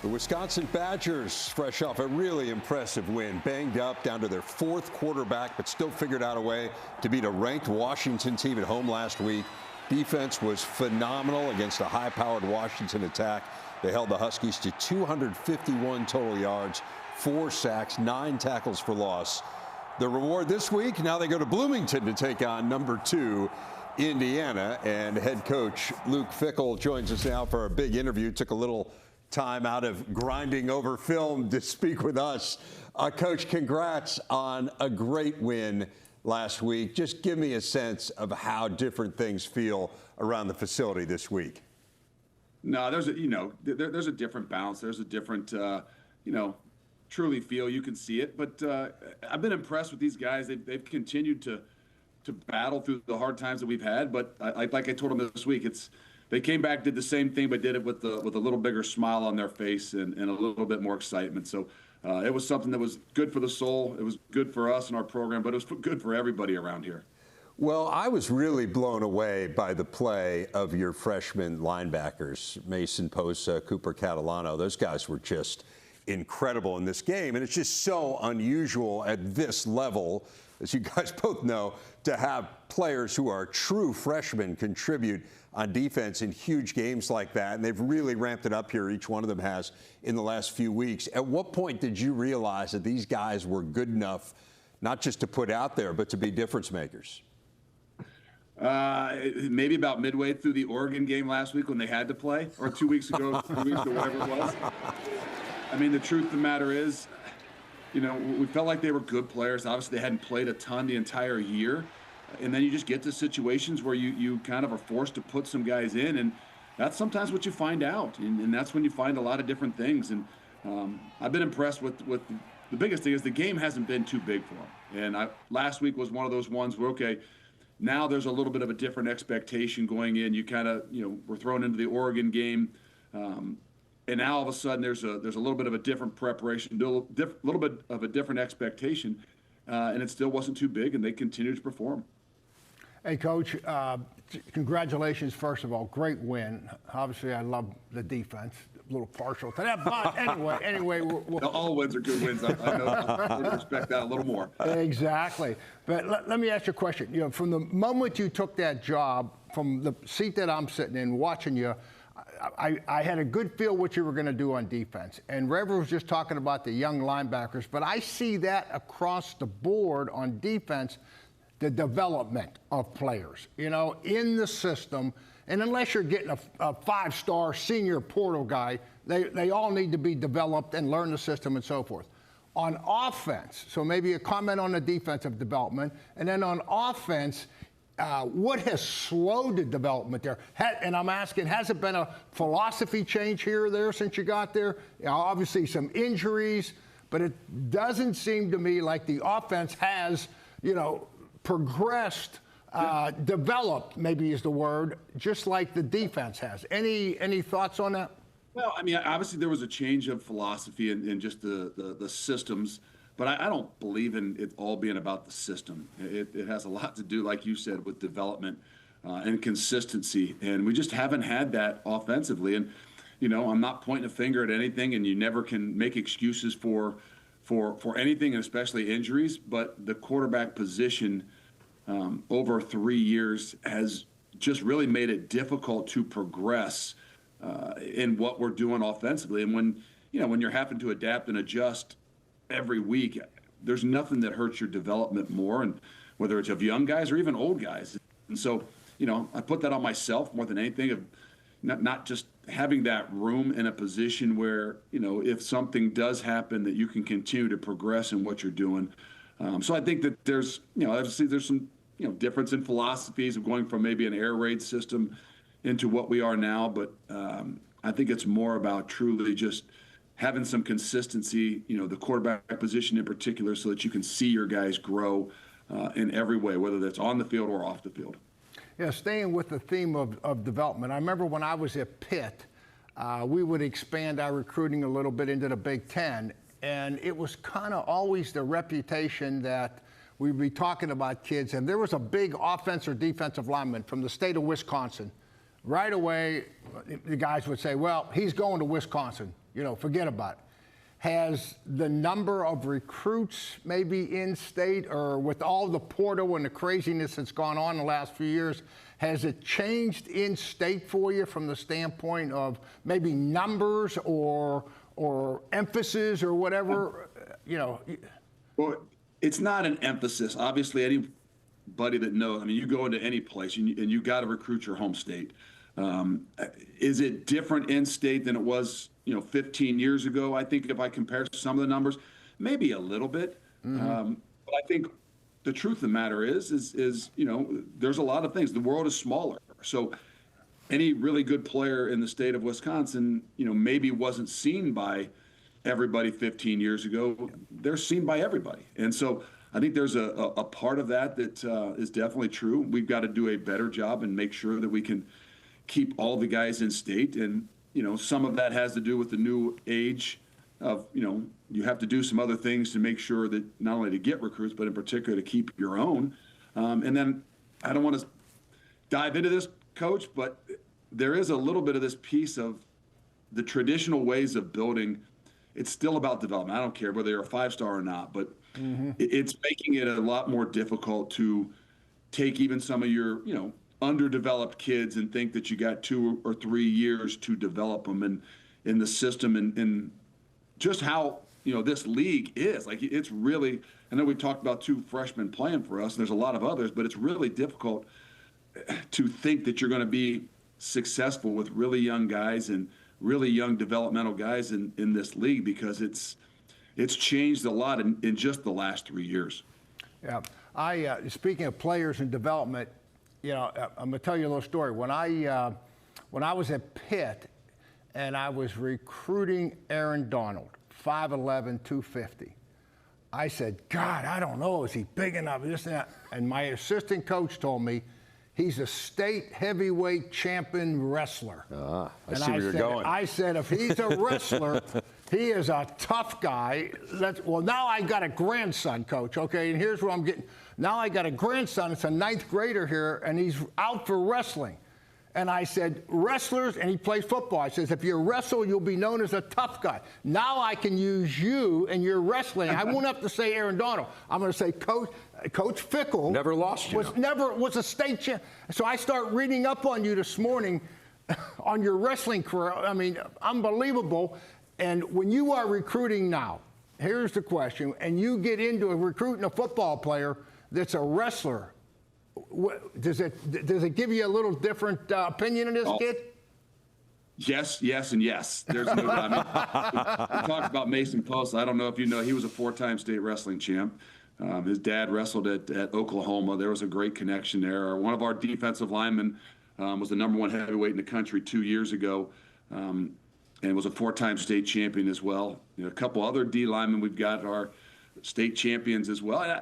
The Wisconsin Badgers, fresh off a really impressive win, banged up down to their fourth quarterback, but still figured out a way to beat a ranked Washington team at home last week. Defense was phenomenal against a high-powered Washington attack. They held the Huskies to 251 total yards, 4 sacks, 9 tackles for loss. The reward this week, now they go to Bloomington to take on number 2, Indiana. And head coach Luke Fickell joins us now for a big interview. Took a little time out of grinding over film to speak with us. Coach, congrats on a great win last week. Just give me a sense of how different things feel around the facility this week. No, there's a different bounce. There's a different, truly feel. You can see it. But I've been impressed with these guys. They've continued to battle through the hard times that we've had. But like I told them this week, they came back, did the same thing, but did it with a little bigger smile on their face and a little bit more excitement. So it was something that was good for the soul. It was good for us and our program, but it was good for everybody around here. Well, I was really blown away by the play of your freshman linebackers, Mason Posa, Cooper Catalano. Those guys were just incredible in this game, and it's just so unusual at this level, as you guys both know, to have players who are true freshmen contribute on defense in huge games like that, and they've really ramped it up here, each one of them has, in the last few weeks. At what point did you realize that these guys were good enough, not just to put out there, but to be difference makers? Maybe about midway through the Oregon game last week when they had to play, or 2 weeks ago, 3 weeks, or whatever it was. I mean, the truth of the matter is, we felt like they were good players. Obviously, they hadn't played a ton the entire year. And then you just get to situations where you kind of are forced to put some guys in, and that's sometimes what you find out. And that's when you find a lot of different things. And I've been impressed with the biggest thing is the game hasn't been too big for them. And last week was one of those ones where, okay, now there's a little bit of a different expectation going in. You kind of, we're thrown into the Oregon game. And now all of a sudden there's a little bit of a different preparation, a little bit of a different expectation, and it still wasn't too big, and they continued to perform. Hey, Coach, congratulations, first of all. Great win. Obviously, I love the defense. A little partial to that, but anyway. All wins are good wins. I know I would respect that a little more. Exactly. But let me ask you a question. From the moment you took that job, from the seat that I'm sitting in, watching you, I had a good feel what you were going to do on defense. And Rever was just talking about the young linebackers, but I see that across the board on defense, the development of players, in the system. And unless you're getting a 5-star senior portal guy, they all need to be developed and learn the system and so forth. On offense, so maybe a comment on the defensive development, and then on offense, what has slowed the development there? And I'm asking, has it been a philosophy change here or there since you got there? Obviously some injuries, but it doesn't seem to me like the offense has, progressed, developed, maybe is the word, just like the defense has. Any thoughts on that? Well, I mean, obviously there was a change of philosophy in just the systems. But I don't believe in it all being about the system. It has a lot to do, like you said, with development and consistency. And we just haven't had that offensively. And, I'm not pointing a finger at anything, and you never can make excuses for anything, and especially injuries. But the quarterback position over 3 years has just really made it difficult to progress in what we're doing offensively. And when you're having to adapt and adjust every week, there's nothing that hurts your development more, and whether it's of young guys or even old guys. And so, I put that on myself more than anything, of not just having that room in a position where, if something does happen, that you can continue to progress in what you're doing. So I think that there's, obviously there's some, difference in philosophies of going from maybe an air raid system into what we are now. But I think it's more about truly just having some consistency, the quarterback position in particular, so that you can see your guys grow in every way, whether that's on the field or off the field. Yeah, staying with the theme of development, I remember when I was at Pitt, we would expand our recruiting a little bit into the Big Ten, and it was kind of always the reputation that we'd be talking about kids, and there was a big offensive or defensive lineman from the state of Wisconsin right away, the guys would say, well, he's going to Wisconsin. Forget about it. Has the number of recruits maybe in state, or with all the portal and the craziness that's gone on in the last few years, has it changed in state for you from the standpoint of maybe numbers or emphasis or whatever? Well, it's not an emphasis. Obviously, anybody that knows, you go into any place and you got to recruit your home state. Is it different in state than it was 15 years ago? I think if I compare some of the numbers, maybe a little bit. But I think the truth of the matter is there's a lot of things. The world is smaller. So any really good player in the state of Wisconsin, maybe wasn't seen by everybody 15 years ago. They're seen by everybody. And so I think there's a part of that is definitely true. We've got to do a better job and make sure that we can keep all the guys in state. And some of that has to do with the new age of, you have to do some other things to make sure that not only to get recruits, but in particular to keep your own. And then I don't want to dive into this, Coach, but there is a little bit of this piece of the traditional ways of building. It's still about development. I don't care whether you're a 5-star or not, but it's making it a lot more difficult to take even some of your, underdeveloped kids and think that you got 2 or 3 years to develop them in the system and just how this league is. Like, it's really, I know we talked about 2 freshmen playing for us, and there's a lot of others, but it's really difficult to think that you're going to be successful with really young guys and really young developmental guys in this league, because it's changed a lot in just the last 3 years. Yeah, speaking of players and development, I'm going to tell you a little story. When I was at Pitt and I was recruiting Aaron Donald, 5'11", 250, I said, God, I don't know, is he big enough? This and that. And my assistant coach told me he's a state heavyweight champion wrestler. I see where you're going. I said, if he's a wrestler, he is a tough guy. Well, now I got a grandson, Coach, okay? And here's what I'm getting. Now I got a grandson. It's a 9th grader here, and he's out for wrestling. And I said, wrestlers, and he plays football. I says, if you wrestle, you'll be known as a tough guy. Now I can use you and your wrestling. I won't have to say Aaron Donald. I'm going to say Coach Fickell. Never lost you. Was a state champ. So I start reading up on you this morning on your wrestling career. Unbelievable. And when you are recruiting now, here's the question, and you get into recruiting a football player that's a wrestler, does it give you a little different opinion of this kid? Yes, and yes. There's no doubt. We talked about Mason Post. I don't know if you know, he was a 4-time state wrestling champ. His dad wrestled at Oklahoma. There was a great connection there. One of our defensive linemen was the #1 heavyweight in the country 2 years ago, and was a 4-time state champion as well. A couple other D linemen we've got are state champions as well.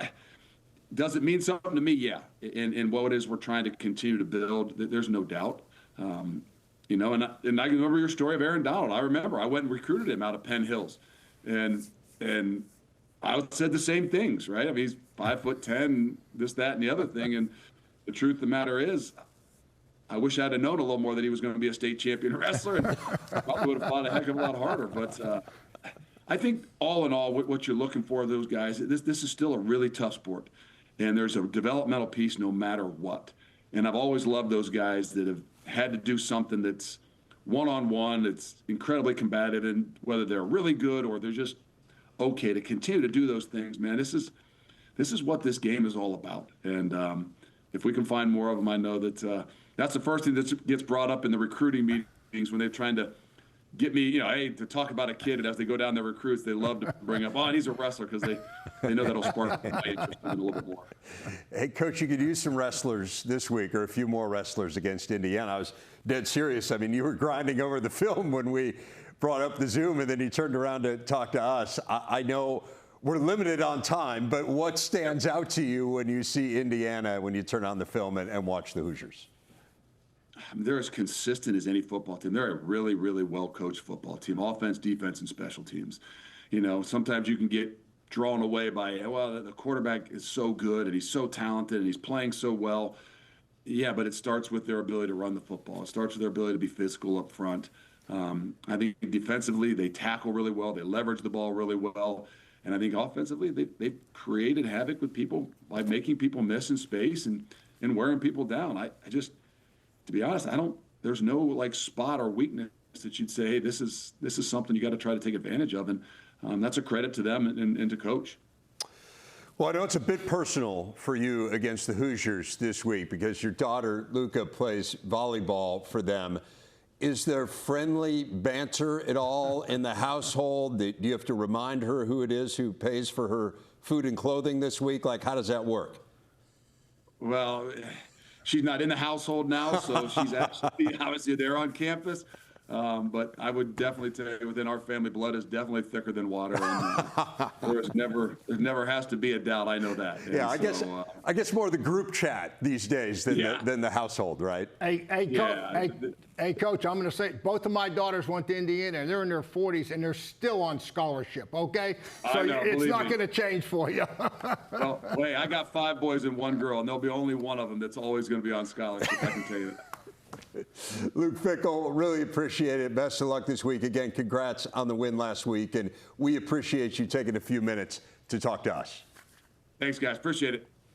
Does it mean something to me? Yeah. And what it is we're trying to continue to build, there's no doubt. And I can remember your story of Aaron Donald. I remember I went and recruited him out of Penn Hills. And I said the same things, right? He's 5'10", this, that, and the other thing. And the truth of the matter is, I wish I'd have known a little more that he was going to be a state champion wrestler, and probably would have fought a heck of a lot harder. But I think all in all, what you're looking for those guys, this is still a really tough sport. And there's a developmental piece no matter what. And I've always loved those guys that have had to do something that's one-on-one, that's incredibly combative, and whether they're really good or they're just okay, to continue to do those things, man. This is what this game is all about. And if we can find more of them, I know that that's the first thing that gets brought up in the recruiting meetings when they're trying to get me, hey, to talk about a kid. And as they go down their recruits, they love to bring up, and he's a wrestler, because they know that'll spark my interest in it a little bit more. Hey, Coach, you could use some wrestlers this week, or a few more wrestlers against Indiana. I was dead serious. You were grinding over the film when we brought up the Zoom, and then he turned around to talk to us. I know we're limited on time, but what stands out to you when you see Indiana, when you turn on the film and watch the Hoosiers? They're as consistent as any football team. They're a really, really well-coached football team, offense, defense, and special teams. Sometimes you can get drawn away by, the quarterback is so good and he's so talented and he's playing so well. Yeah, but it starts with their ability to run the football. It starts with their ability to be physical up front. I think defensively, they tackle really well. They leverage the ball really well. And I think offensively, they've created havoc with people by making people miss in space and wearing people down. I just, to be honest, there's no like spot or weakness that you'd say, hey, this is something you got to try to take advantage of. And that's a credit to them and to coach. Well, I know it's a bit personal for you against the Hoosiers this week because your daughter, Luca, plays volleyball for them. Is there friendly banter at all in the household? Do you have to remind her who it is who pays for her food and clothing this week? Like, how does that work? Well, she's not in the household now, so she's actually obviously there on campus. But I would definitely tell you, within our family, blood is definitely thicker than water. And, there never has to be a doubt. I know that. And yeah, I guess more the group chat these days than the household, right? Hey, Coach, I'm going to say both of my daughters went to Indiana, and they're in their 40s, and they're still on scholarship, okay? So it's not going to change for you. Well, wait, I got 5 boys and 1 girl, and there'll be only one of them that's always going to be on scholarship, I can tell you that. Luke Fickell, really appreciate it. Best of luck this week. Again, congrats on the win last week, and we appreciate you taking a few minutes to talk to us. Thanks, guys. Appreciate it.